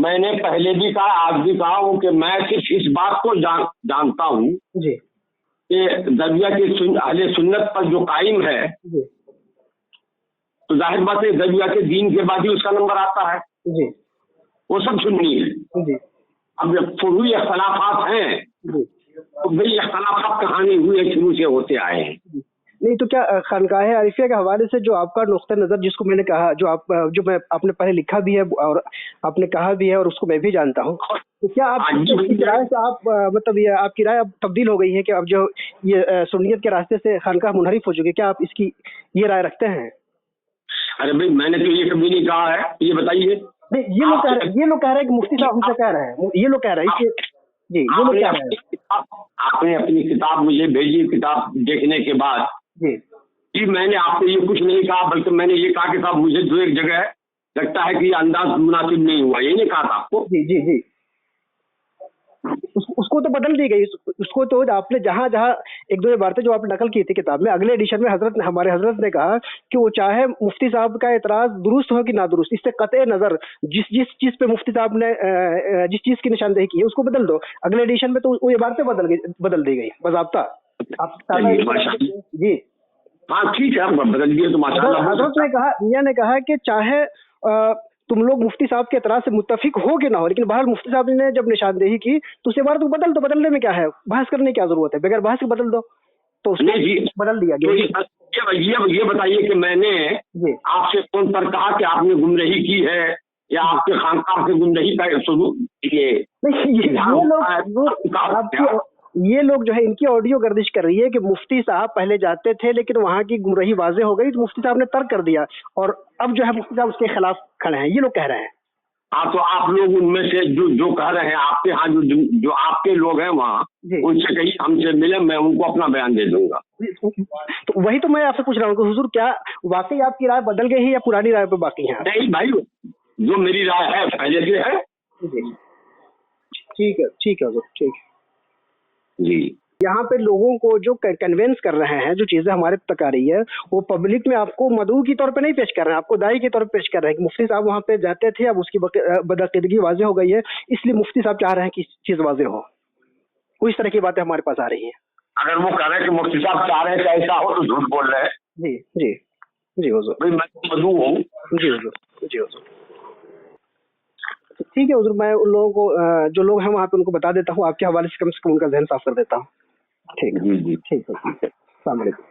میں نے پہلے بھی کہا، آج بھی کہا ہوں کہ میں صرف اس بات کو جانتا ہوں جی کہ دریا کے اہل سنت پر جو قائم ہے جی تو ظاہر بات ہے دریا کے دین کے بعد ہی اس کا نمبر آتا ہے، جی وہ سب سننی ہے۔ جی اب جب فروعی اختلافات ہیں جی تو بھئی اختلافات کہانی ہوئے شروع سے ہوتے آئے ہیں۔ نہیں تو کیا خانقاہ عارفیہ کے حوالے سے جو آپ کا نقطہ نظر، جس کو میں نے کہا، آپ نے پہلے لکھا بھی ہے اور آپ نے کہا بھی ہے اور اس کو میں بھی جانتا ہوں، تو کیا آپ اس کی رائے سے آپ مطلب یہ آپ کی رائے اب تبدیل ہو گئی ہے کہ اب جو یہ سنیت کے راستے سے خانقاہ منحرف ہو چکے، کیا آپ اس کی یہ رائے رکھتے ہیں؟ ارے بھائی میں نے تو یہ کبھی نہیں کہا ہے، یہ بتائیے۔ نہیں، یہ لوگ کہہ رہے ہیں کہ مفتی صاحب ہم سے کہہ رہے ہیں، یہ لوگ کہہ رہے ہیں جی، یہ لوگ کہہ رہے ہیں۔ آپ نے اپنی کتاب مجھے بھیجی، کتاب دیکھنے کے بعد جی میں نے آپ کو یہ کچھ نہیں کہا، بلکہ میں نے یہ کہا کہ صاحب مجھے جو ایک جگہ لگتا ہے کہ یہ انداز مناسب نہیں ہوا، یہ نہیں کہا تھا آپ کو؟ جی جی جی اس کو تو بدل دی گئی، اس کو تو آپ نے جہاں ایک دو عبارتیں جو آپ نے نقل کی تھی کتاب میں، اگلے ایڈیشن میں ہمارے حضرت نے کہا کہ وہ چاہے مفتی صاحب کا اعتراض درست ہو کہ نادرست، اس سے قطع نظر جس چیز پہ مفتی صاحب نے جس چیز کی نشاندہی کی ہے اس کو بدل دو۔ اگلے ایڈیشن میں تو وہ عبارتیں بدل دی گئی باضابطہ۔ جی ہاں ٹھیک ہے، بدل دیے تو ماشاءاللہ۔ حضرت نے کہا، میاں نے کہا کہ چاہے تم لوگ مفتی صاحب کے اعتراض سے متفق ہو کہ نہ ہو، لیکن بہرحال مفتی صاحب نے جب نشاندہی کی تو اس کے بعد بدل دو، بدلنے میں کیا ہے، بحث کرنے کی کیا ضرورت ہے، بغیر بحث کے بدل دو، تو اس کو بدل دیا گیا۔ یہ بتائیے کہ میں نے آپ سے فون پر کہا کہ آپ نے گمراہی کی ہے یا آپ کے خانقاہ سے گمراہی کا یہ لوگ جو ہے ان کی آڈیو گردش کر رہی ہے کہ مفتی صاحب پہلے جاتے تھے لیکن وہاں کی گمراہی واضح ہو گئی تو مفتی صاحب نے ترک کر دیا اور اب جو ہے مفتی صاحب اس کے خلاف کھڑے ہیں، یہ لوگ کہہ رہے ہیں۔ ہاں تو آپ لوگ ان میں سے جو کہہ رہے ہیں، آپ کے ہاں جو آپ کے لوگ ہیں وہاں ان سے کہیں ہم سے ملے، میں ان کو اپنا بیان دے دوں گا۔ تو وہی تو میں آپ سے پوچھ رہا ہوں کہ حضور کیا واقعی آپ کی رائے بدل گئی ہے یا پرانی رائے پہ باقی ہے؟ نہیں بھائی، جو میری رائے ہے پہلے سے ہے۔ ٹھیک ہے ٹھیک ہے حضور، ٹھیک ہے جی۔ یہاں پہ لوگوں کو جو کنونس کر رہے ہیں، جو چیزیں ہمارے تک آ رہی ہے، وہ پبلک میں آپ کو مدعو کی طور پہ نہیں پیش کر رہے ہیں، آپ کو داعی کے طور پہ پیش کر رہے ہیں کہ مفتی صاحب وہاں پہ جاتے تھے، اب اس کی بدعقیدگی واضح ہو گئی ہے، اس لیے مفتی صاحب چاہ رہے ہیں کہ چیز واضح ہو۔ کوئی اس طرح کی باتیں ہمارے پاس آ رہی ہیں۔ اگر وہ کہہ رہے ہیں کہ مفتی صاحب چاہ رہے ہیں کہ ایسا ہو تو جھوٹ بول رہے ہیں۔ جی جی جی حضور، میں مدعو ہوں۔ جی حضور، جی حضور، ٹھیک ہے حضور، میں ان لوگوں کو جو لوگ ہیں وہاں پہ ان کو بتا دیتا ہوں، آپ کے حوالے سے کم ان کا ذہن صاف کر دیتا ہوں۔ ٹھیک ہے، ٹھیک ہے، السلام علیکم۔